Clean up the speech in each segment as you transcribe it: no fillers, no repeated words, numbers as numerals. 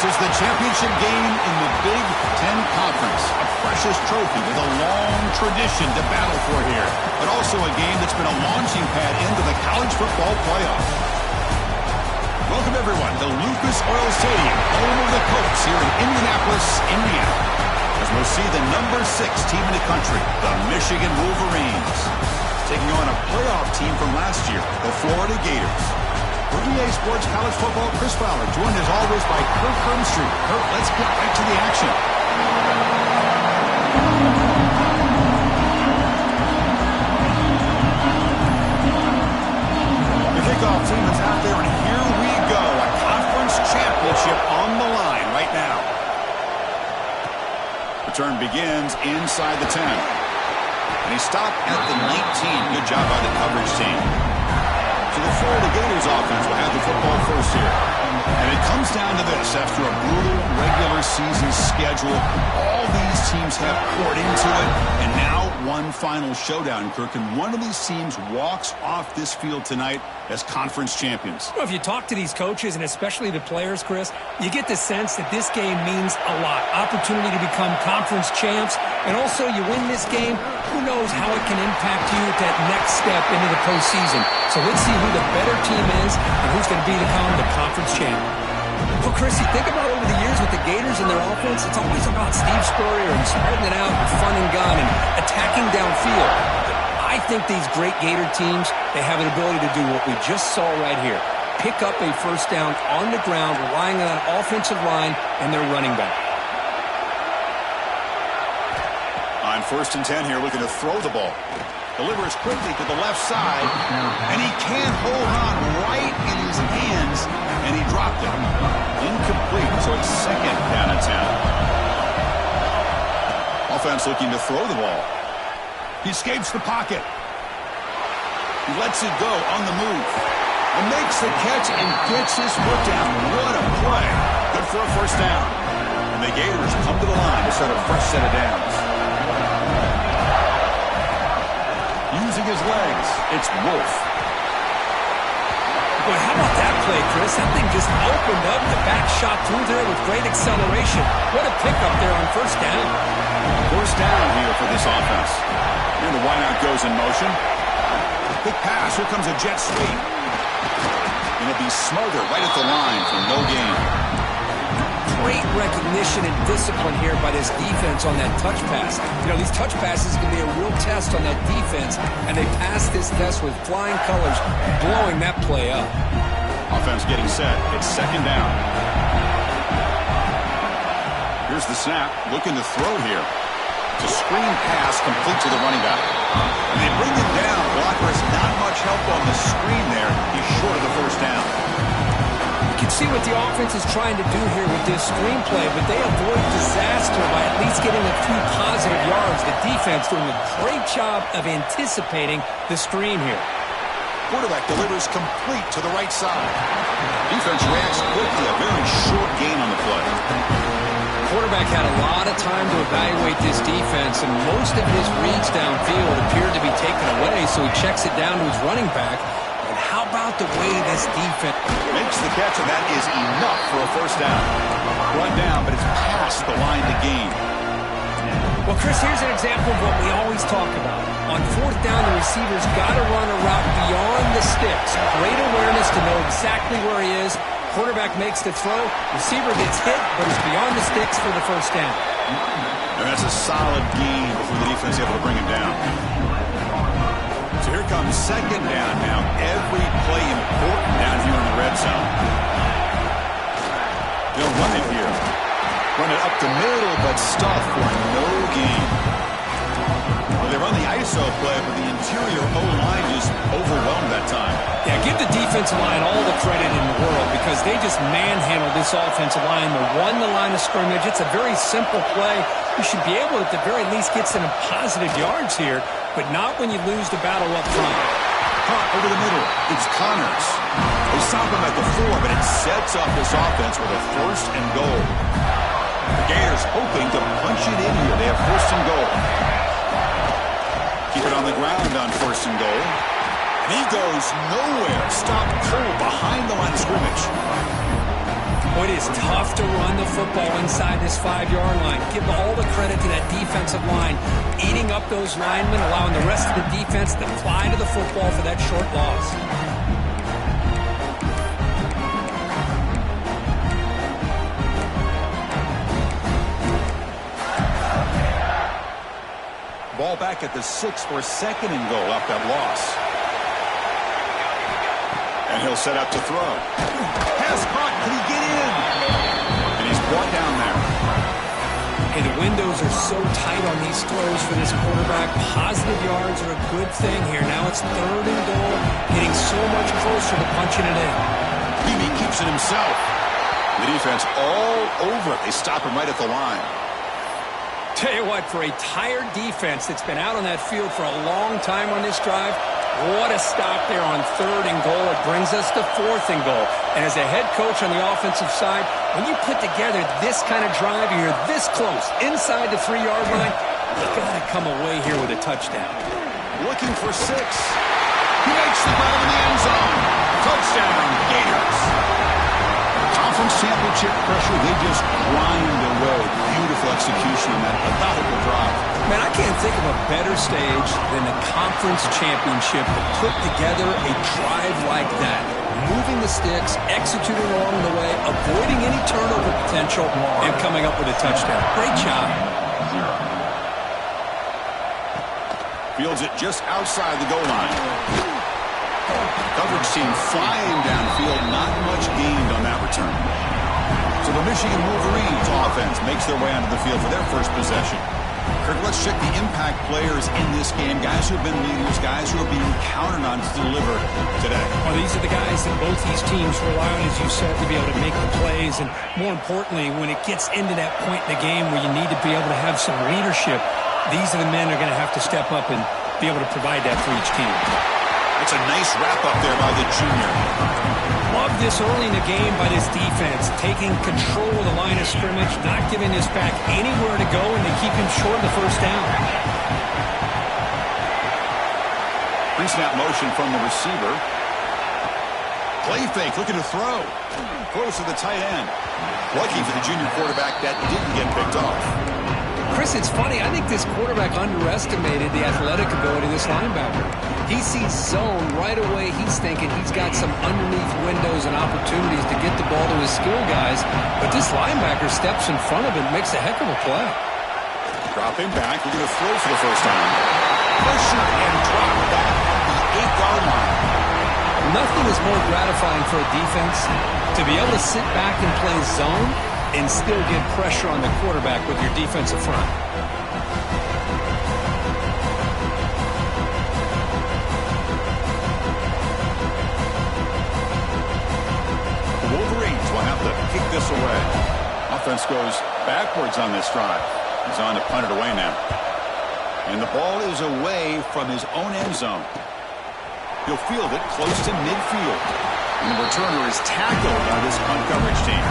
is the championship game in the Big Ten Conference. A precious trophy with a long tradition to battle for here, but also a game that's been a launching pad into the college football playoff. Welcome, everyone, to Lucas Oil Stadium, home of the Colts here in Indianapolis, Indiana, as we'll see the number 6 team in the country, the Michigan Wolverines, taking on a playoff team from last year, the Florida Gators. For EA Sports College Football, Chris Fowler, joined as always by Kirk Herbstreit. Kirk, let's get right to the action. The kickoff team is out there, and here we go. A conference championship on the line right now. Return begins inside the 10. And he stopped at the 19. Good job by the coverage team. So the Florida Gators offense will have the football first here. And it comes down to this. After a brutal regular season schedule, all these teams have poured into it. And now one final showdown, Kirk. And one of these teams walks off this field tonight as conference champions. Well, if you talk to these coaches, and especially the players, Chris, you get the sense that this game means a lot. Opportunity to become conference champs. And also, you win this game, who knows how it can impact you at that next step into the postseason. So let's see who the better team is and who's going to become the conference champ. Well, Chris, you think about over the years with the Gators and their offense, it's always about Steve Spurrier and spreading it out with fun and gun and attacking downfield. But I think these great Gator teams, they have an ability to do what we just saw right here. Pick up a first down on the ground, relying on an offensive line and their running back. On 1st and 10 here, looking to throw the ball. Delivers quickly to the left side, and he can't hold on right in his hands, and he dropped it. Incomplete, so it's 2nd down and 10. Offense looking to throw the ball. He escapes the pocket. He lets it go on the move. And makes the catch and gets his foot down. What a play. Good for a first down. And the Gators come to the line to start a fresh set of downs. Using his legs, it's Wolf. Boy, how about that play, Chris? That thing just opened up. The back shot through there with great acceleration. What a pickup there on first down. First down here for this offense. And the wideout goes in motion. Big pass. Here comes a jet sweep. And it'll be smothered right at the line for no gain. Great recognition and discipline here by this defense on that touch pass. You know, these touch passes can be a real test on that defense, and they passed this test with flying colors, blowing that play up. Offense getting set. It's 2nd down. Here's the snap. Looking to throw here. It's a screen pass complete to the running back. And they bring him down. Blocker has not much help on the screen there. He's short of the first down. You can see what the offense is trying to do here with this screenplay, but they avoid disaster by at least getting a few positive yards. The defense doing a great job of anticipating the screen here. Quarterback delivers complete to the right side. Defense reacts quickly. A very short gain on the play. Quarterback had a lot of time to evaluate this defense, and most of his reads downfield appeared to be taken away, so he checks it down to his running back. And how about the way this defense makes the catch, and that is enough for a first down. Run down, but it's past the line to gain. Well, Chris, here's an example of what we always talk about. On 4th down, the receiver's got to run a route beyond the sticks. Great awareness to know exactly where he is. Quarterback makes the throw. Receiver gets hit, but is beyond the sticks for the first down. And that's a solid gain before the defense able to bring him down. So here comes 2nd down now. Every play important down here in the red zone. They'll run it here. Run it up the middle, but stuff for no gain. Well, they run the ISO play, but the interior O-line just overwhelmed that time. Yeah, give the defensive line all the credit in the world because they just manhandled this offensive line. They won the line of scrimmage. It's a very simple play. You should be able to, at the very least, get some positive yards here, but not when you lose the battle up front. Caught over the middle. It's Connors. They stop him at the 4, but it sets up this offense with a 1st and goal. The Gators hoping to punch it in here. They have 1st and goal. Keep it on the ground on 1st and goal. And he goes nowhere. Stopped cold behind the line of scrimmage. Well, it is tough to run the football inside this 5-yard line. Give all the credit to that defensive line, eating up those linemen, allowing the rest of the defense to fly to the football for that short loss. Ball back at the 6 for 2nd and goal off that loss. And he'll set up to throw. Pass caught. Can he get in? And he's brought down there. Hey, the windows are so tight on these throws for this quarterback. Positive yards are a good thing here. Now it's 3rd and goal, getting so much closer to punching it in. Beebe keeps it himself. The defense all over it. They stop him right at the line. Tell you what, for a tired defense that's been out on that field for a long time on this drive, what a stop there on 3rd and goal. It brings us to 4th and goal. And as a head coach on the offensive side, when you put together this kind of drive, you're this close inside the 3-yard line, you got to come away here with a touchdown. Looking for 6. He makes the grab in the end zone. Touchdown, Gators. Conference championship pressure, they just grind away. Beautiful execution on that methodical drive. Man, I can't think of a better stage than the conference championship to put together a drive like that. Moving the sticks, executing along the way, avoiding any turnover potential, and coming up with a touchdown. Great job. Fields it just outside the goal line. Coverage team flying downfield, not much gained on that return. So the Michigan Wolverines offense makes their way onto the field for their first possession. Kirk, let's check the impact players in this game, guys who have been leaders, guys who are being counted on to deliver today. Well, these are the guys that both these teams rely on, as you said, to be able to make the plays. And more importantly, when it gets into that point in the game where you need to be able to have some leadership, these are the men that are going to have to step up and be able to provide that for each team. It's a nice wrap-up there by the junior. Love this early in the game by this defense, taking control of the line of scrimmage, not giving this back anywhere to go, and they keep him short of the first down. Pre-snap motion from the receiver. Play fake, looking to throw. Close to the tight end. Lucky for the junior quarterback, that didn't get picked off. Chris, it's funny. I think this quarterback underestimated the athletic ability of this linebacker. He sees zone right away. He's thinking he's got some underneath windows and opportunities to get the ball to his skill guys. But this linebacker steps in front of him, makes a heck of a play. Drop him back. We're going to throw for the first time. Pressure and drop back at the 8-yard line. Nothing is more gratifying for a defense to be able to sit back and play zone and still get pressure on the quarterback with your defensive front. The Wolverines will have to kick this away. Offense goes backwards on this drive. He's on to punt it away now. And the ball is away from his own end zone. He'll field it close to midfield. And the returner is tackled by this punt coverage team.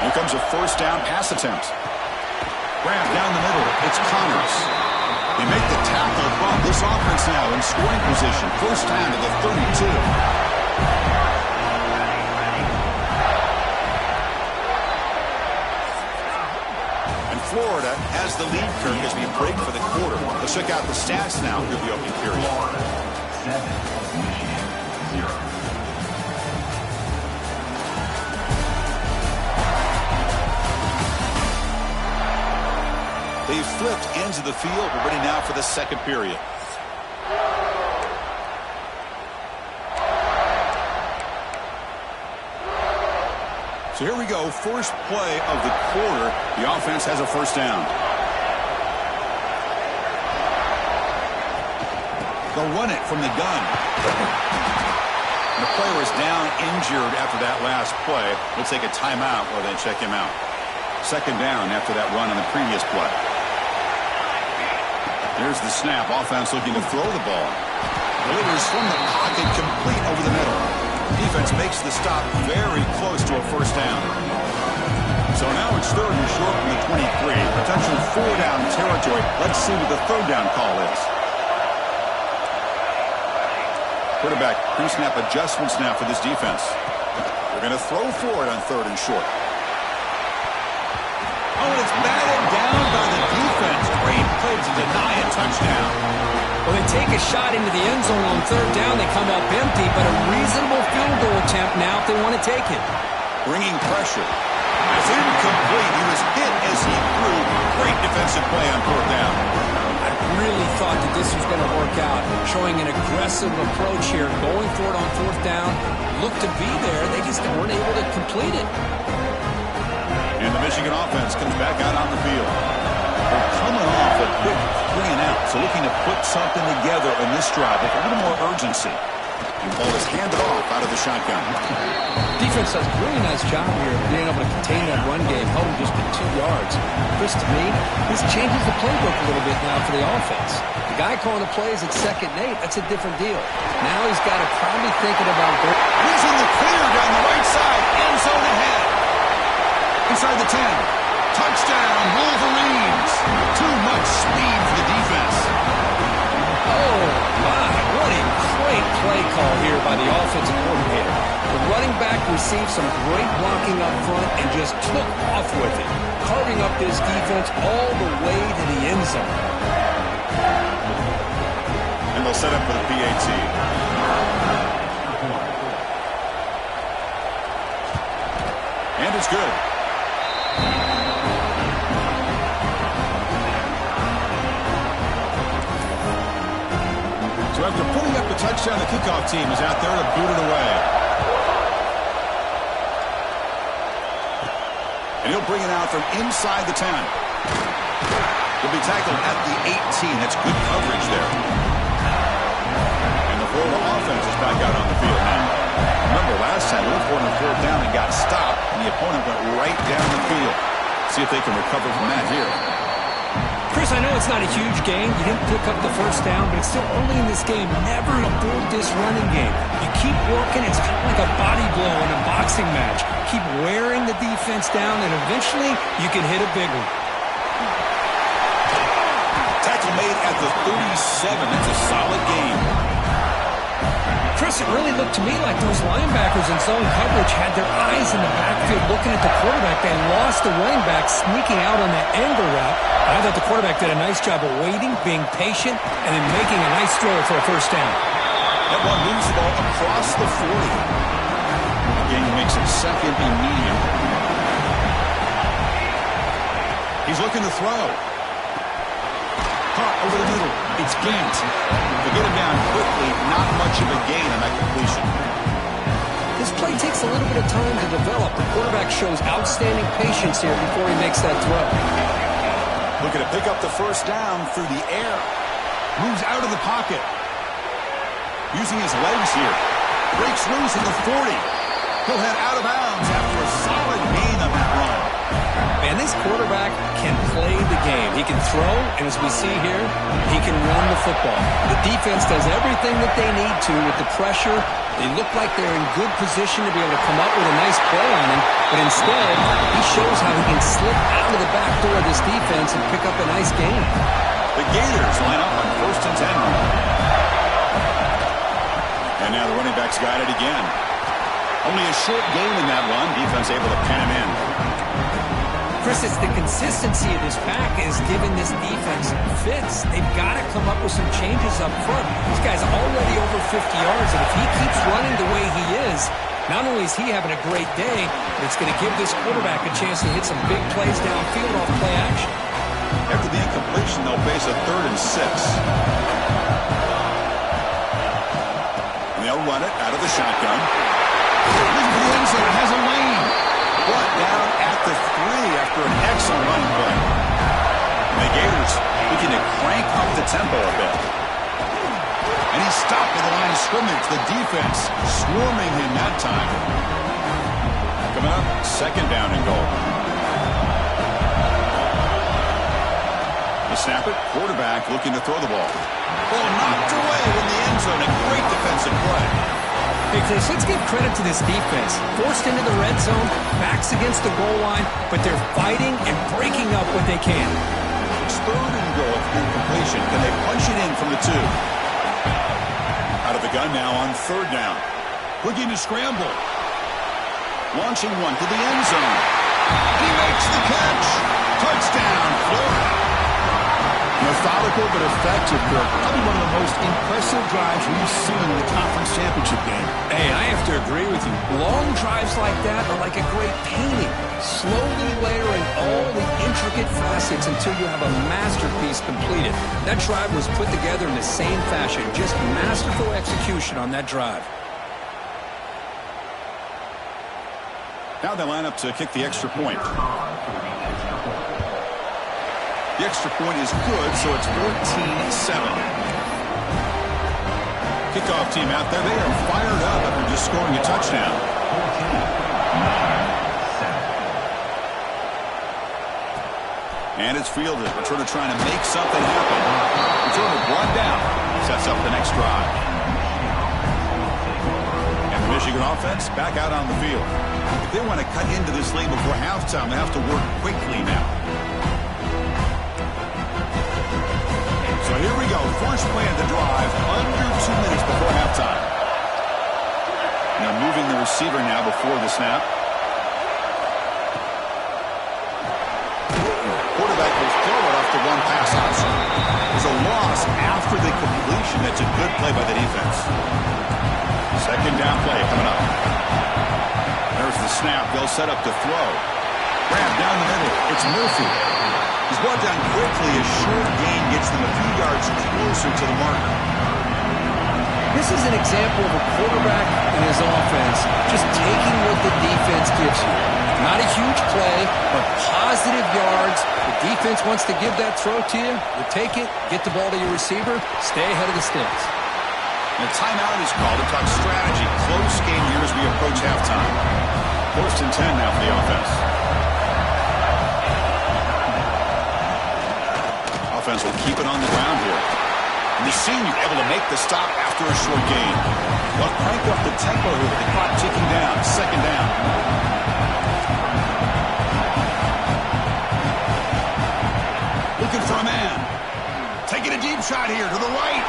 Here comes a first down pass attempt. Grab down the middle. It's Connors. They make the tackle, but this offense now in scoring position. First down to the 32. Florida has the lead, Kirk, as we break for the quarter. Let's check out the stats now through the opening period. 7, Michigan 0. They've flipped ends of the field. We're ready now for the second period. So here we go, first play of the quarter. The offense has a first down. They'll run it from the gun. The player is down injured after that last play. We'll take a timeout while they check him out. Second down after that run on the previous play. Here's the snap. Offense looking to throw the ball. Delivers from the pocket, complete over the middle. Defense makes the stop very close to a first down. So now it's 3rd and short from the 23. Potential 4-down territory. Let's see what the 3rd down call is. Quarterback pre-snap adjustments now for this defense. They're going to throw for it on 3rd and short. Oh, and it's batted down by the defense. Great play to deny a touchdown. Well, they take a shot into the end zone on 3rd down. They come up empty, but a reasonable field goal attempt now if they want to take it. Bringing pressure. It's incomplete. He was hit as he threw. Great defensive play on 4th down. I really thought that this was going to work out, showing an aggressive approach here, going for it on 4th down. Looked to be there. They just weren't able to complete it. And the Michigan offense comes back out on the field. They're coming off a quick 3 and out, so looking to put something together in this drive with a little more urgency. And the ball is handed off out of the shotgun. Defense does a really nice job here of being able to contain that run game, held him just to 2 yards. Chris, to me, this changes the playbook a little bit now for the offense. The guy calling the plays at 2nd and 8, that's a different deal. Now he's got to probably thinking about losing the clear down the right side, end zone ahead. Inside the 10. Touchdown, Wolverines. Too much speed for the defense. Oh, my. What a great play call here by the offensive coordinator. The running back received some great blocking up front and just took off with it, carving up this defense all the way to the end zone. And they'll set up for the PAT. And it's good. So after putting up the touchdown, the kickoff team is out there to boot it away. And he'll bring it out from inside the 10. He'll be tackled at the 18. That's good coverage there. And the Florida offense is back out on the field now. Remember last time, they were for 4th down and got stopped, and the opponent went right down the field. See if they can recover from that here. Chris, I know it's not a huge game. You didn't pick up the 1st down, but it's still early in this game. Never abort this running game. You keep working. It's kind of like a body blow in a boxing match. Keep wearing the defense down, and eventually you can hit a big one. Tackle made at the 37. That's a solid game. Chris, it really looked to me like those linebackers in zone coverage had their eyes in the backfield looking at the quarterback. They lost the running back sneaking out on that angle route. I thought the quarterback did a nice job of waiting, being patient, and then making a nice throw for a 1st down. That one moves the ball across the 40. The game makes it 2nd and medium. He's looking to throw. Caught over the middle. It's ganked. To get him down quickly, not much of a gain on that completion. This play takes a little bit of time to develop. The quarterback shows outstanding patience here before he makes that throw. Looking to pick up the 1st down through the air. Moves out of the pocket. Using his legs here. Breaks loose at the 40. He'll head out of bounds after a solid gain on that run. Man, this quarterback can play the game. He can throw, and as we see here, he can run the football. The defense does everything that they need to with the pressure. They look like they're in good position to be able to come up with a nice play on him, but instead, he shows how he can slip out of the back door of this defense and pick up a nice gain. The Gators line up on 1st and 10. And now the running back's got it again. Only a short gain in that run. Defense able to pen him in. Chris, it's the consistency of this pack is giving this defense fits. They've got to come up with some changes up front. This guy's already over 50 yards, and if he keeps running the way he is, not only is he having a great day, but it's going to give this quarterback a chance to hit some big plays downfield off play action. After the incompletion, they'll face a 3rd and 6. And they'll run it out of the shotgun. Looking for the end zone, has a lane. Brought down at the 3 after an excellent running play. And the Gators looking to crank up the tempo a bit. And he's stopped at the line of scrimmage. The defense swarming him that time. Coming up, 2nd down and goal. The snapper, quarterback looking to throw the ball. Ball knocked away in the end zone. A great defensive play. Hey, Chris, let's give credit to this defense. Forced into the red zone, backs against the goal line, but they're fighting and breaking up what they can. It's 3rd and goal with incompletion. Can they punch it in from the 2? Out of the gun now on 3rd down. Looking to scramble. Launching one to the end zone. He makes the catch. Touchdown, Florida. Methodical but effective, Kirk. Probably one of the most impressive drives we've seen in the conference championship game. Hey, I have to agree with you. Long drives like that are like a great painting. Slowly layering all the intricate facets until you have a masterpiece completed. That drive was put together in the same fashion. Just masterful execution on that drive. Now they line up to kick the extra point. The extra point is good, so it's 14-7. Kickoff team out there, they are fired up after just scoring a touchdown. 14-9. And it's fielded. Returner trying to make something happen. Returner brought down. Sets up the next drive. And the Michigan offense back out on the field. If they want to cut into this lead before halftime, they have to work quickly now. So here we go. First play of the drive, under 2 minutes before halftime. Now moving the receiver now before the snap. Quarterback will throw it off the one pass option. There's a loss after the completion. That's a good play by the defense. Second down play coming up. There's the snap. They'll set up to throw. Grab down the middle. It's Murphy. He's brought down quickly. A short gain gets them a few yards closer to the marker. This is an example of a quarterback and his offense just taking what the defense gives you. Not a huge play, but positive yards. The defense wants to give that throw to you. You take it, get the ball to your receiver, stay ahead of the sticks. And a timeout is called to talk strategy. Close game here as we approach halftime. 1st and 10 now for the offense. Offense will keep it on the ground here. And the senior able to make the stop after a short gain. They'll crank up the tempo here with the clock ticking down. 2nd down. Looking for a man. Taking a deep shot here to the right.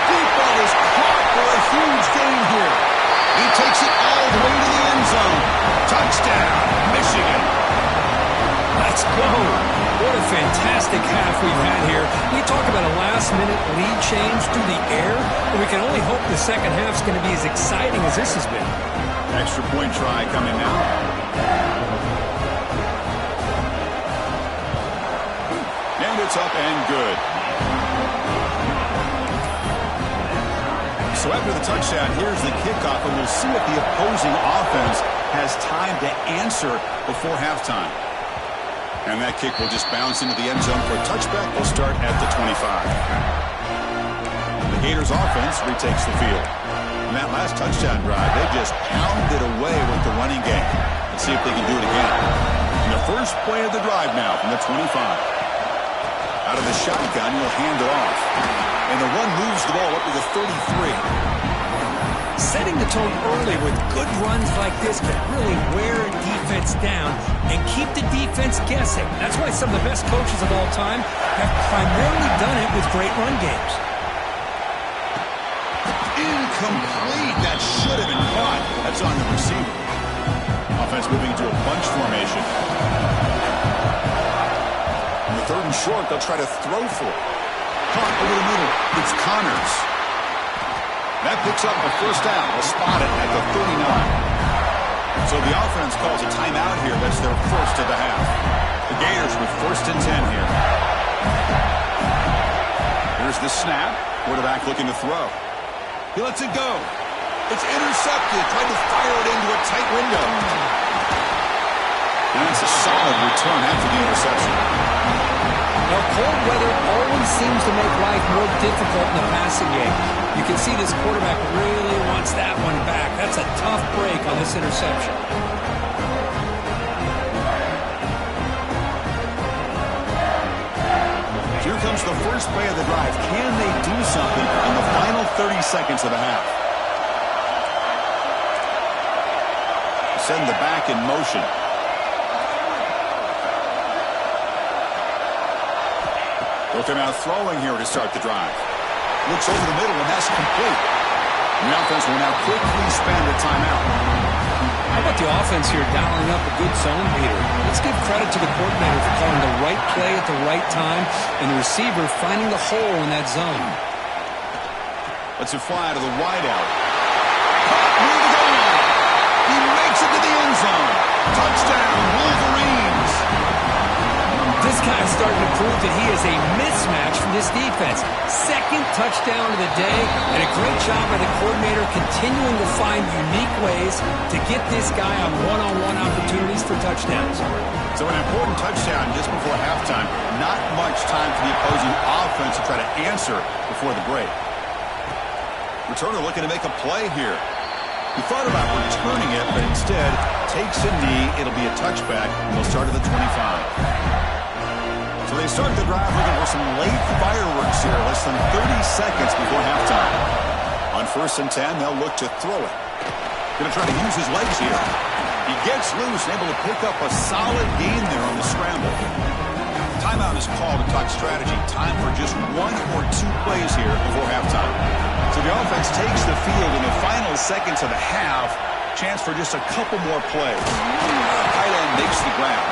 Deep ball is caught for a huge gain here. He takes it all the way to the end zone. Touchdown, Michigan. Let's go. What a fantastic half we've had here. We talk about a last-minute lead change through the air, and we can only hope the second half's going to be as exciting as this has been. Extra point try coming now. And it's up and good. So after the touchdown, here's the kickoff, and we'll see if the opposing offense has time to answer before halftime. And that kick will just bounce into the end zone for a touchback. They'll start at the 25. The Gators offense retakes the field. And that last touchdown drive, they just pounded away with the running game. Let's see if they can do it again. And the first play of the drive now from the 25. Out of the shotgun, he'll hand it off. And the run moves the ball up to the 33. Setting the tone early with good runs like this can really wear a defense down and keep the defense guessing. That's why some of the best coaches of all time have primarily done it with great run games. Incomplete. That should have been caught. That's on the receiver. Offense moving to a bunch formation. On the 3rd and short, they'll try to throw for it. Caught over the middle. It's Connors. That picks up a first down. They'll spot it at the 39. So the offense calls a timeout here. That's their first of the half. The Gators with 1st and 10 here. Here's the snap. Quarterback looking to throw. He lets it go. It's intercepted. Tried to fire it into a tight window. And it's a solid return after the interception. Now, cold weather always seems to make life more difficult in the passing game. You can see this quarterback really wants that one back. That's a tough break on this interception. Here comes the first play of the drive. Can they do something in the final 30 seconds of the half? send the back in motion. They'll come out throwing here to start the drive. Looks over the middle, and that's complete. And the offense will now quickly spend a timeout. How about the offense here dialing up a good zone beater? Let's give credit to the coordinator for calling the right play at the right time and the receiver finding the hole in that zone. Let's it fly to the wideout. Caught near the goal line. He makes it to the end zone. Touchdown, Wolverines. This guy's starting to prove that he is a mismatch for this defense. Second touchdown of the day, and a great job by the coordinator continuing to find unique ways to get this guy on one-on-one opportunities for touchdowns. So an important touchdown just before halftime. Not much time for the opposing offense to try to answer before the break. Returner looking to make a play here. He thought about returning it, but instead takes a knee. It'll be a touchback, and they'll start at the 25. So they start the drive looking for some late fireworks here, less than 30 seconds before halftime. On 1st and 10, they'll look to throw it. Going to try to use his legs here. He gets loose and able to pick up a solid gain there on the scramble. Timeout is called to talk strategy. Time for just 1 or 2 plays here before halftime. So the offense takes the field in the final seconds of the half. Chance for just a couple more plays. Tight end makes the grab.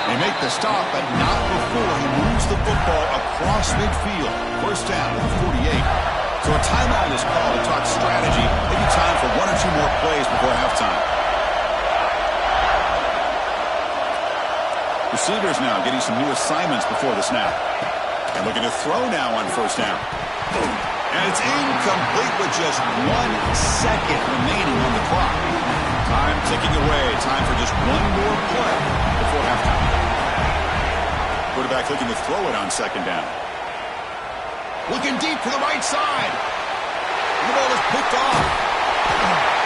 They make the stop, but not before he moves the football across midfield. 1st down at the 48. So a timeout is called to talk strategy. Maybe time for 1 or 2 more plays before halftime. Receivers now getting some new assignments before the snap. And looking to throw now on 1st down. And it's incomplete with just 1 second remaining on the clock. Time ticking away. Time for just 1 more play before halftime. Quarterback looking to throw it on 2nd down. Looking deep to the right side. And the ball is picked off.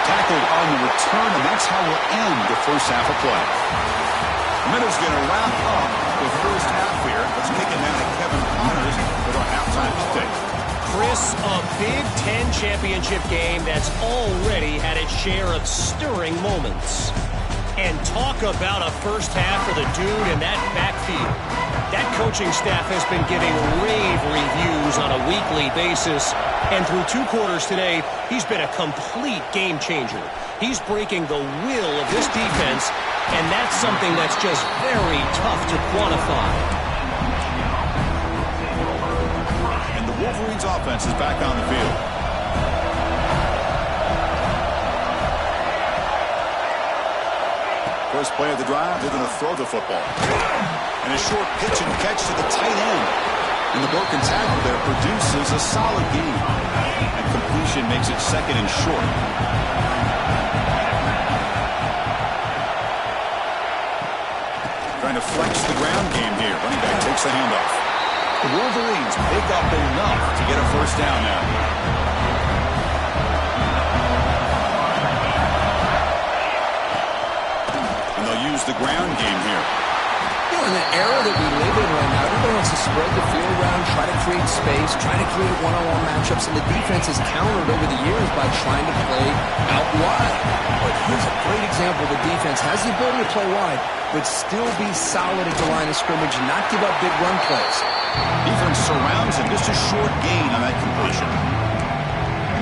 Tackled on the return, and that's how we'll end the first half of play. The minute's going to wrap up the first half here. Let's kick it now to Kevin Connors with our halftime update. Chris, a Big Ten championship game that's already had its share of stirring moments. And talk about a first half for the dude in that backfield. That coaching staff has been giving rave reviews on a weekly basis. And through 2 quarters today, he's been a complete game changer. He's breaking the will of this defense, and that's something that's just very tough to quantify. And the Wolverines offense is back on the field. First play of the drive, they're going to throw the football. And a short pitch and catch to the tight end. And the broken tackle there produces a solid gain. And completion makes it 2nd and short. Trying to flex the ground game here. Running back takes the handoff. The Wolverines pick up enough to get a 1st down now. And they'll use the ground game here. In the era that we live in right now, everybody wants to spread the field around, try to create space, try to create one-on-one matchups, and the defense has countered over the years by trying to play out wide. But here's a great example. The defense has the ability to play wide, but still be solid at the line of scrimmage and not give up big run plays. Defense surrounds him. Just a short gain on that completion.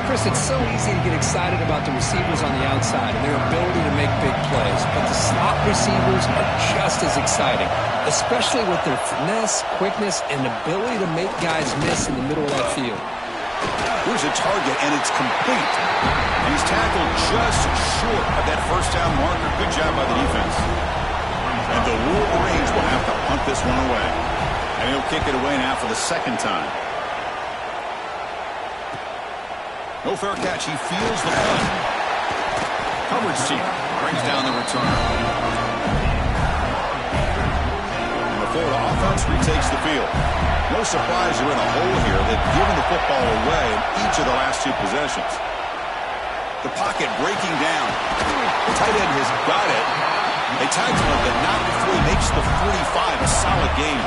Chris, it's so easy to get excited about the receivers on the outside and their ability to make big plays, but the slot receivers are just as exciting, especially with their finesse, quickness, and ability to make guys miss in the middle of that field. Here's a target, and it's complete. And he's tackled just short of that 1st down marker. Good job by the defense. And the Wolverines will have to punt this one away. And he'll kick it away now for the 2nd time. No fair catch. He feels the punt. Coverage team brings down the return. And the Florida offense retakes the field. No surprise you're in a hole here. They've given the football away in each of the last 2 possessions. The pocket breaking down. The tight end has got it. They tackle him, but not before he makes the 45. A solid game.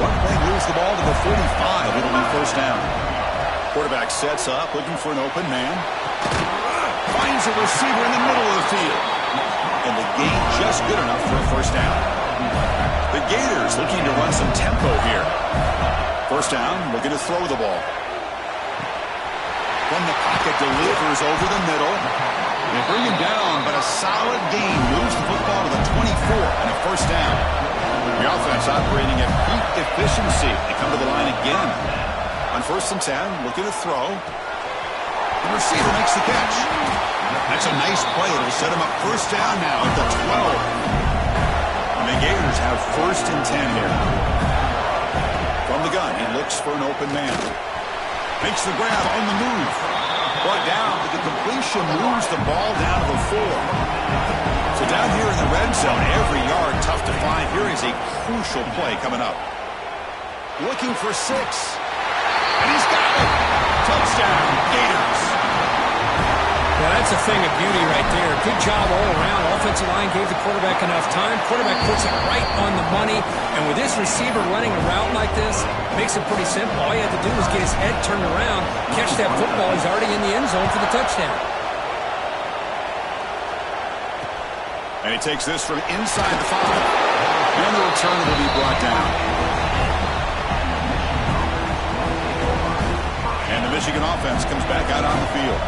One play moves the ball to the 45. It'll be 1st down. Quarterback sets up, looking for an open man. Finds a receiver in the middle of the field. first down. The Gators looking to run some tempo here. First down, looking to throw the ball. From the pocket, delivers over the middle. They bring him down, but a solid gain moves the football to the 24 and a first down. The offense operating at peak efficiency. They come to the line again. On 1st and 10, looking to throw. The receiver makes the catch. That's a nice play. It'll set him up first down now at the 12. And the Gators have 1st and 10 here. From the gun, he looks for an open man. Makes the grab on the move. Brought down, but the completion moves the ball down to the 4. So down here in the red zone, every yard tough to find. Here is a crucial play coming up. Looking for 6. And he's got it. Touchdown, Gators. Now, that's a thing of beauty right there. Good job all around. Offensive line gave the quarterback enough time. Quarterback puts it right on the money. And with this receiver running a route like this, makes it pretty simple. All you have to do is get his head turned around, catch that football. He's already in the end zone for the touchdown. And he takes this from inside the 5. And the return will be brought down. And the Michigan offense comes back out on the field.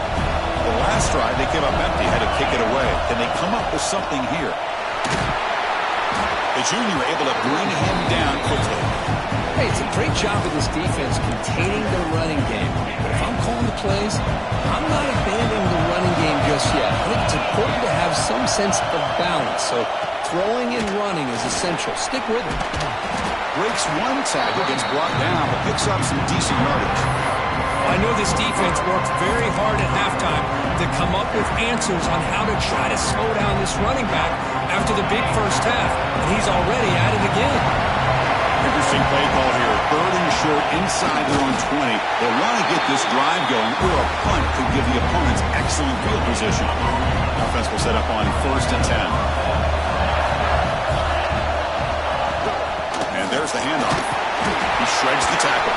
The last drive, they came up empty, had to kick it away. Can they come up with something here? The junior able to bring him down quickly. Hey, it's a great job of this defense containing the running game. But if I'm calling the plays, I'm not abandoning the running game just yet. I think it's important to have some sense of balance. So throwing and running is essential. Stick with it. Breaks one tackle, gets brought down, but picks up some decent yardage. I know this defense worked very hard at halftime to come up with answers on how to try to slow down this running back after the big first half. And he's already at it again. Interesting play call here. 3rd and short inside their own 20. They want to get this drive going, or a punt could give the opponents excellent field position. The offense will set up on 1st and 10. And there's the handoff. He shreds the tackle.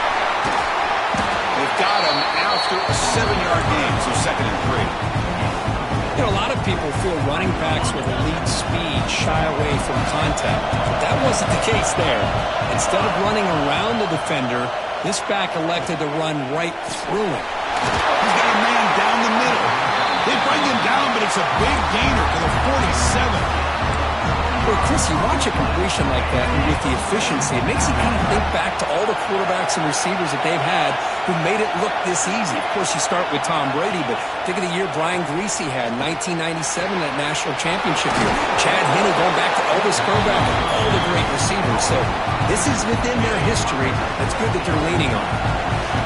They've got him after a 7-yard gain, so 2nd and 3. You know, a lot of people feel running backs with elite speed shy away from contact. But that wasn't the case there. Instead of running around the defender, this back elected to run right through him. He's got a man down the middle. They bring him down, but it's a big gainer to the 47. Well, Chris, you watch a completion like that, and with the efficiency, it makes you kind of think back to all the quarterbacks and receivers that they've had who made it look this easy. Of course, you start with Tom Brady, but think of the year Brian Greasy had in 1997, that national championship year. Chad Henne going back to Elvis Grbac, all the great receivers. So this is within their history. That's good that they're leaning on.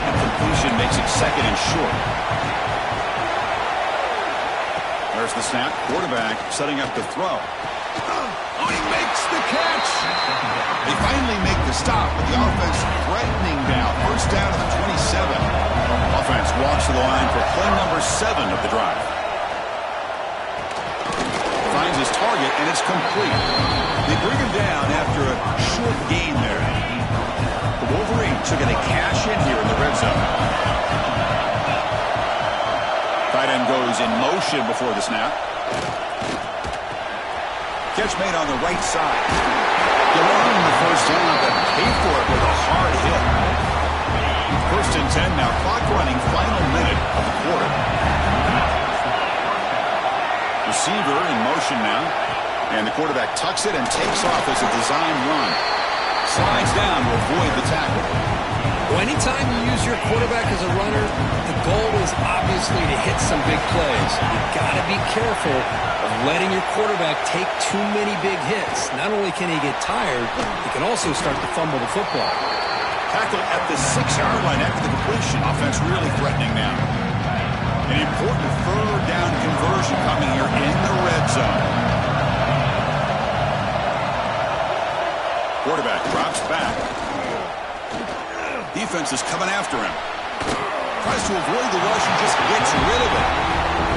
And completion makes it 2nd and short. There's the snap. Quarterback setting up to throw. Oh, he makes the catch. They finally make the stop, but the offense threatening now. First down to the 27. Offense walks to the line for play number 7 of the drive. Finds his target, and it's complete. They bring him down after a short gain there. The Wolverines are going to cash in here in the red zone. Tight end goes in motion before the snap. Catch made on the right side. You learn the first down, but pay for it with a hard hit. 1st and 10 now. Clock running, final minute of the quarter. Receiver in motion now. And the quarterback tucks it and takes off as a design run. Slides down to avoid the tackle. Well, anytime you use your quarterback as a runner, the goal is obviously to hit some big plays. You've got to be careful of letting your quarterback take too many big hits. Not only can he get tired, he can also start to fumble the football. Tackle at the 6-yard line after the completion. Offense really threatening now. An important 3rd down conversion coming here in the red zone. Quarterback drops back. Defense is coming after him. Tries to avoid the rush and just gets rid of it.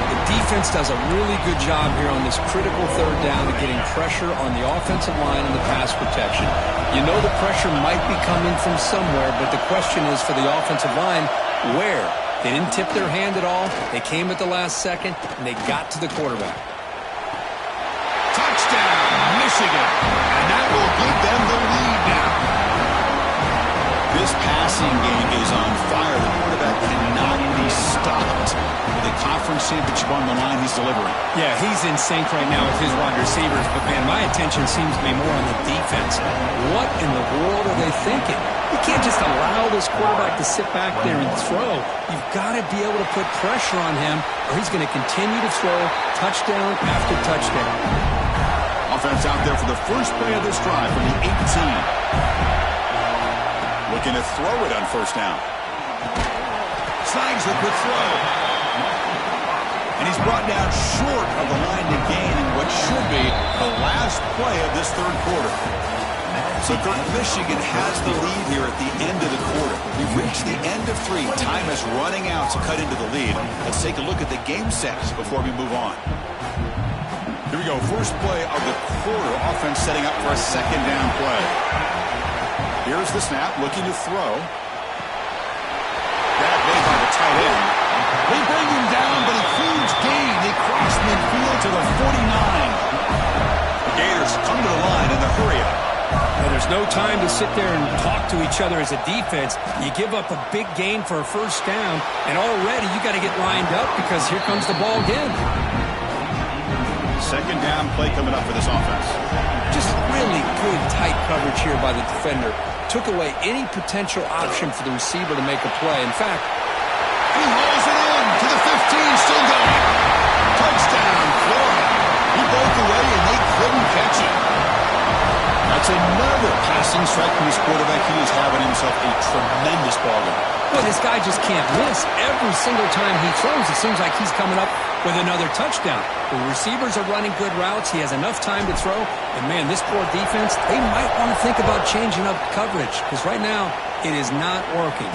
The defense does a really good job here on this critical 3rd down of getting pressure on the offensive line and the pass protection. You know the pressure might be coming from somewhere, but the question is for the offensive line, where? They didn't tip their hand at all. They came at the last second, and they got to the quarterback. Touchdown, Michigan. And that will give them the lead now. This passing game is on fire. The quarterback cannot be stopped. With the conference championship on the line, he's delivering. Yeah, he's in sync right now with his wide receivers. But, man, my attention seems to be more on the defense. What in the world are they thinking? You can't just allow this quarterback to sit back there and throw. You've got to be able to put pressure on him, or he's going to continue to throw touchdown after touchdown. Offense out there for the first play of this drive from the 18. Looking to throw it on first down. Slides the quick throw. And he's brought down short of the line to gain in what should be the last play of this third quarter. So Michigan has the lead here at the end of the quarter. We've reached the end of 3. Time is running out to cut into the lead. Let's take a look at the game sets before we move on. Here we go. First play of the quarter. Offense setting up for a second down play. Here's the snap, looking to throw. Grab made by the tight end. They bring him down, but a huge gain. They cross midfield to the 49. The Gators come to the line in the hurry-up. Well, there's no time to sit there and talk to each other as a defense. You give up a big gain for a first down, and already you got to get lined up because here comes the ball again. Second down play coming up for this offense. Just really good tight coverage here by the defender. Took away any potential option for the receiver to make a play. In fact, he hauls it in to the 15, still going. Touchdown, Florida. He broke away and they couldn't catch him. That's another passing strike from his quarterback. He is having himself a tremendous ball game. Well, this guy just can't miss. Every single time he throws, it seems like he's coming up with another touchdown. The receivers are running good routes. He has enough time to throw. And, man, this poor defense, they might want to think about changing up coverage because right now it is not working.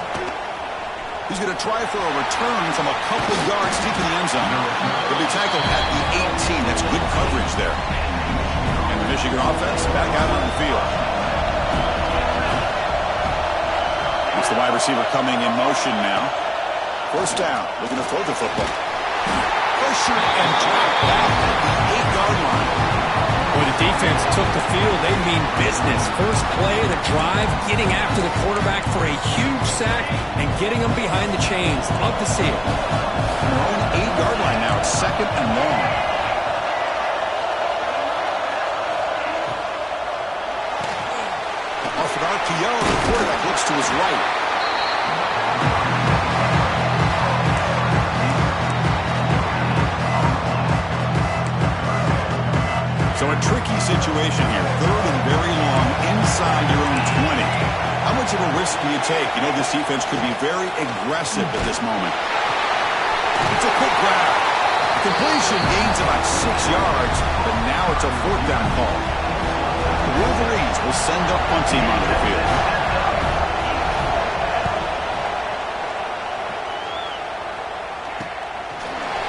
He's going to try for a return from a couple of yards deep in the end zone. He'll be tackled at the 18. That's good coverage there. And the Michigan offense back out on the field. It's the wide receiver coming in motion now. First down, looking to throw the football. Pressured and trapped back at the 8-yard line. Boy, the defense took the field. They mean business. First play of the drive, getting after the quarterback for a huge sack and getting him behind the chains. Love to see it. Their own 8-yard line now. It's second and long. Off an RPO, the quarterback looks to his right. So a tricky situation here. Third and very long inside your own 20. How much of a risk do you take? You know this defense could be very aggressive at this moment. It's a quick grab. The completion gains about 6 yards, but now it's a fourth down call. The Wolverines will send their punt team onto the field.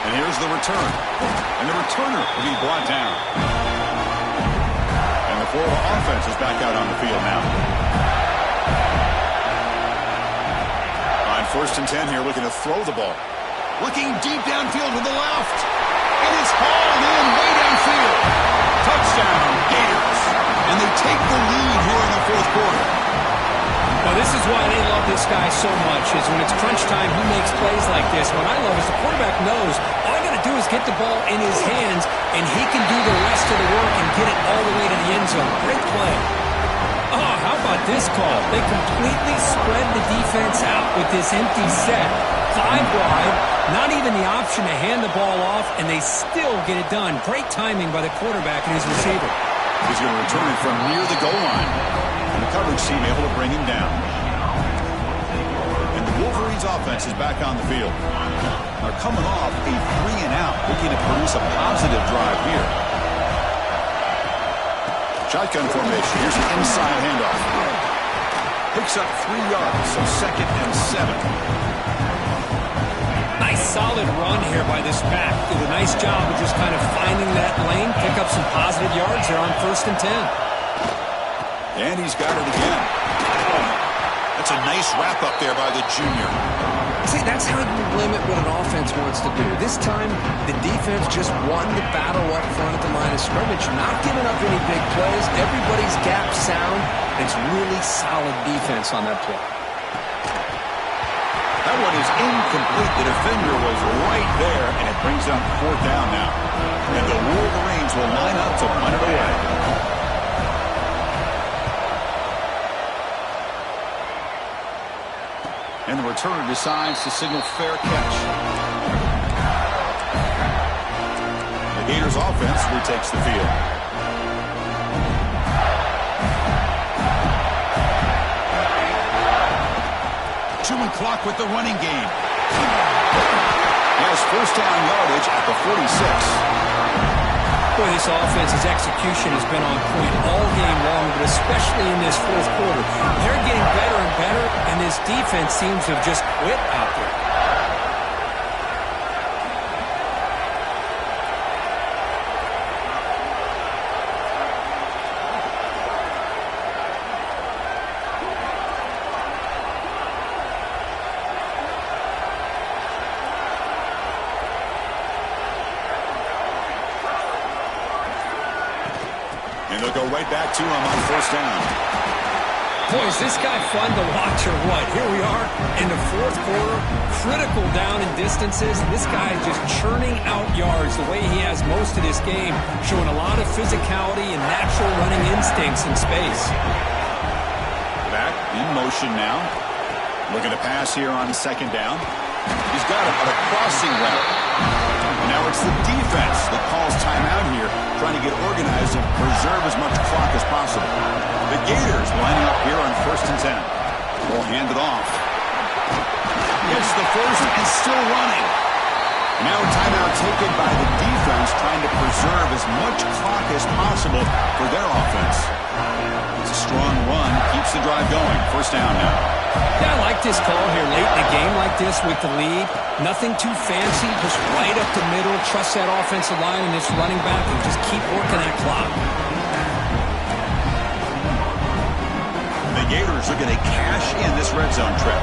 And here's the return. And the returner will be brought down. And the Florida offense is back out on the field now. On first and 10 here, looking to throw the ball. Looking deep downfield to the left. It is hauled in way downfield. Touchdown, Gators. And they take the lead here in the fourth quarter. Well, this is why they love this guy so much, is when it's crunch time, he makes plays like this. What I love is the quarterback knows all I got to do is get the ball in his hands, and he can do the rest of the work and get it all the way to the end zone. Great play. Oh, how about this call? They completely spread the defense out with this empty set. 5 wide, not even the option to hand the ball off, and they still get it done. Great timing by the quarterback and his receiver. He's going to return it from near the goal line. And the coverage team able to bring him down. And the Wolverines offense is back on the field. They're coming off a 3-and-out, looking to produce a positive drive here. Shotgun formation. Here's an inside handoff. Picks up 3 yards, so second and 7. Nice solid run here by this pack. Did a nice job of just kind of finding that lane, pick up some positive yards there on first and 10. And he's got it again. That's a nice wrap up there by the junior. See, that's how you limit what an offense wants to do. This time, the defense just won the battle up front at the line of scrimmage, not giving up any big plays. Everybody's gap sound. It's really solid defense on that play. That one is incomplete. The defender was right there, and it brings up fourth down now. And the Wolverines will line up to punt it away. And the returner decides to signal fair catch. The Gators offense retakes the field. Chewing clock with the running game. He has first down yardage at the 46. Boy, this offense's execution has been on point all game long, but especially in this fourth quarter. They're getting better and better, and this defense seems to have just quit out there. And they'll go right back to him on first down. Boy, is this guy fun to watch or what? Here we are in the fourth quarter, critical down in distances. This guy is just churning out yards the way he has most of this game, showing a lot of physicality and natural running instincts in space. Back in motion now. Looking to pass here on second down. He's got it on a crossing route. And now it's the defense that calls timeout here, trying to get organized and preserve as much clock as possible. The Gators lining up here on first and 10. Will hand it off. Gets the first and still running. Now a timeout taken by the defense, trying to preserve as much clock as possible for their offense. It's a strong run, keeps the drive going. First down now. Yeah, I like this call here late in a game like this with the lead. Nothing too fancy, just right up the middle. Trust that offensive line and this running back and just keep working that clock. The Gators are going to cash in this red zone trip.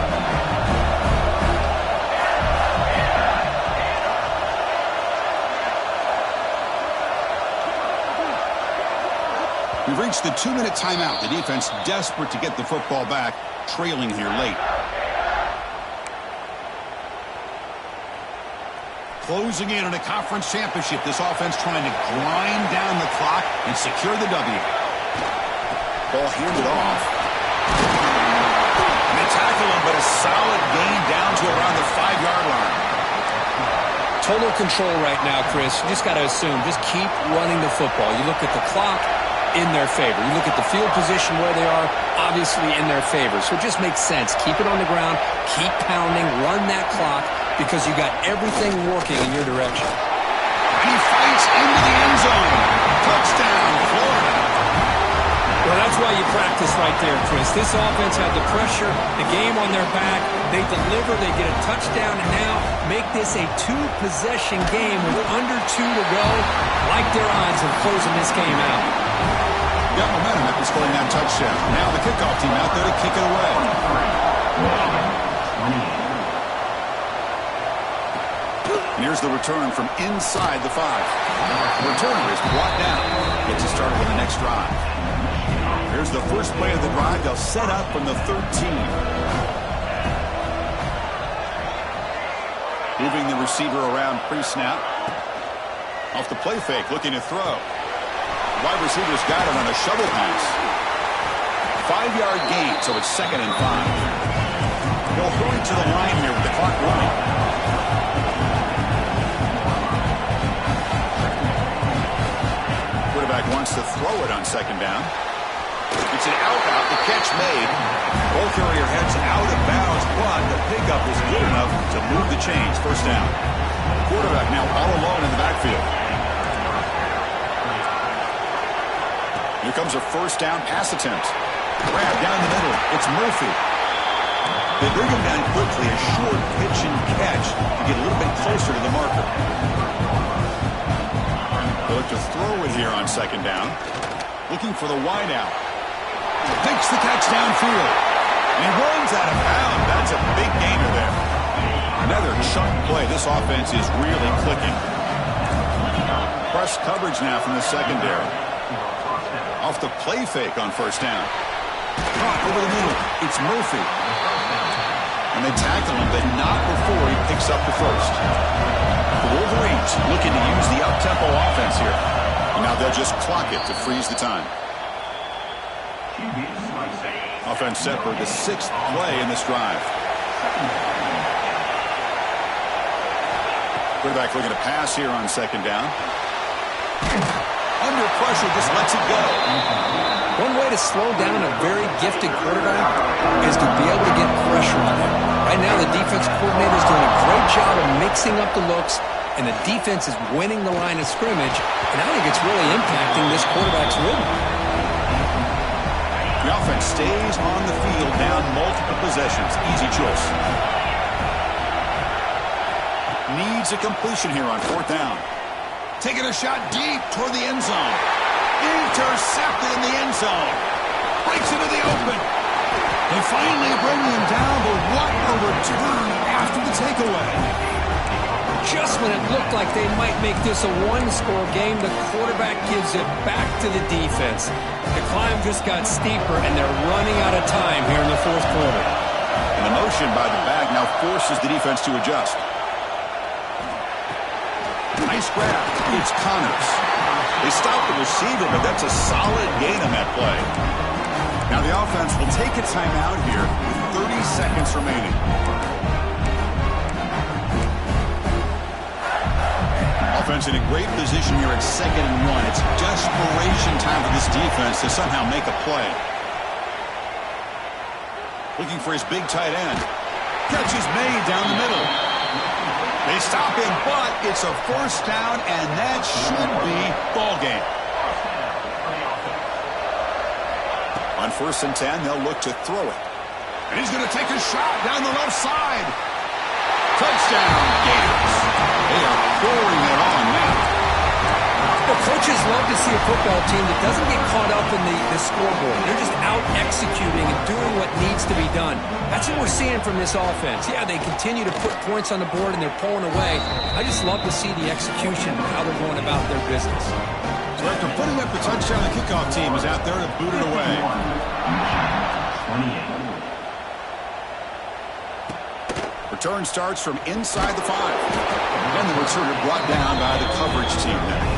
We've reached the 2-minute timeout. The defense desperate to get the football back, trailing here late. Closing in on a conference championship, this offense trying to grind down the clock and secure the W. Ball handed off. And they tackle him, but a solid gain down to around the 5-yard line. Total control right now, Chris. You just got to assume, just keep running the football. You look at the clock, in their favor. You look at the field position where they are, obviously in their favor. So it just makes sense. Keep it on the ground, keep pounding, run that clock, because you got everything working in your direction. And he fights into the end zone. Touchdown, Florida. Well, that's why you practice right there, Chris. This offense had the pressure, the game on their back. They deliver, they get a touchdown, and now make this a 2-possession game with under 2 to go. Like their odds of closing this game out. Got momentum after scoring that touchdown. Now the kickoff team out there to kick it away. And here's the return from inside the 5. The returner is brought down. Gets it started on the next drive. Here's the first play of the drive. They'll set up from the 13. Moving the receiver around pre-snap. Off the play fake, looking to throw. Wide receivers got it on a shovel pass. 5-yard gain, so it's 2nd and 5. They'll throw it to the line here with the clock running. Quarterback wants to throw it on 2nd down. It's an out, the catch made. Ball carrier heads out of bounds, but the pickup is good enough to move the chains. First down. Quarterback now all alone in the backfield. Here comes a first down pass attempt. Grab down the middle. It's Murphy. They bring him down quickly. A short pitch and catch to get a little bit closer to the marker. They'll look to throw it here on 2nd down. Looking for the wide out. Takes the catch downfield. And he runs out of bounds. That's a big gainer there. Another chunk play. This offense is really clicking. press coverage now from the secondary. Off the play fake on first down. Caught over the middle. It's Murphy. And they tackle him, but not before he picks up the first. The Wolverines looking to use the up-tempo offense here. And now they'll just clock it to freeze the time. Offense set for the 6th play in this drive. Quarterback looking to pass here on second down. Under pressure, just lets it go. One way to slow down a very gifted quarterback is to be able to get pressure on him. Right now, the defense coordinator is doing a great job of mixing up the looks, and the defense is winning the line of scrimmage, and I think it's really impacting this quarterback's rhythm. The offense stays on the field, down multiple possessions. Easy choice. Needs a completion here on fourth down. Taking a shot deep toward the end zone. Intercepted in the end zone. Breaks into the open. They finally bring him down, but what a return after the takeaway. Just when it looked like they might make this a one-score game, the quarterback gives it back to the defense. The climb just got steeper, and they're running out of time here in the fourth quarter. And the motion by the back now forces the defense to adjust. Nice grab. It's Connors. They stop the receiver, but that's a solid gain on that play. Now the offense will take a timeout here with 30 seconds remaining. Offense in a great position here at 2nd and 1. It's desperation time for this defense to somehow make a play. Looking for his big tight end. Catch is made down the middle. They stop him, but it's a first down, and that should be ball game. On 1st and 10, they'll look to throw it. And he's going to take a shot down the left side. Touchdown, Gators. They are pouring it on now. Well, coaches love to see a football team that doesn't get caught up in the scoreboard. They're just out executing and doing what needs to be done. That's what we're seeing from this offense. Yeah, they continue to put points on the board and they're pulling away. I just love to see the execution and how they're going about their business. So after putting up the touchdown, the kickoff team is out there to boot it away. Return starts from inside the 5. And the returner brought down by the coverage team there.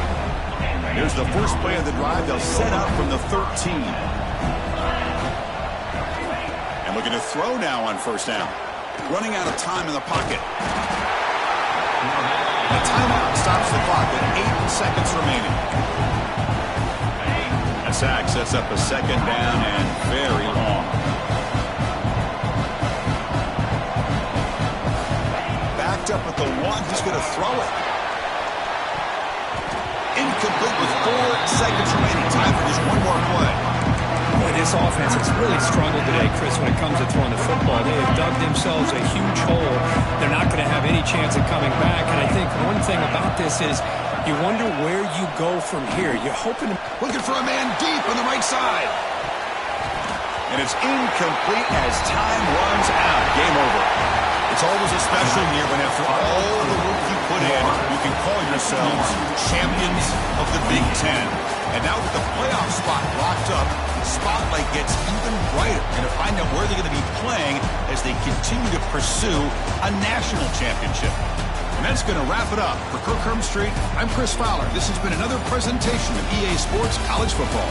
Here's the first play of the drive. They'll set up from the 13. And looking to throw now on first down. Running out of time in the pocket. A timeout stops the clock with 8 seconds remaining. A sack sets up a second down and very long. Backed up at the 1. He's going to throw it. Incomplete with 4 seconds remaining. Time for just one more play. Boy, this offense has really struggled today, Chris, when it comes to throwing the football. They have dug themselves a huge hole. They're not going to have any chance of coming back. And I think one thing about this is you wonder where you go from here. You're hoping to... Looking for a man deep on the right side. And it's incomplete as time runs out. Game over. It's always a special year when after all the work you put in, you can call yourselves champions of the Big Ten. And now with the playoff spot locked up, the spotlight gets even brighter. And to find out where they're going to be playing as they continue to pursue a national championship. And that's going to wrap it up. For Kirk Street, I'm Chris Fowler. This has been another presentation of EA Sports College Football.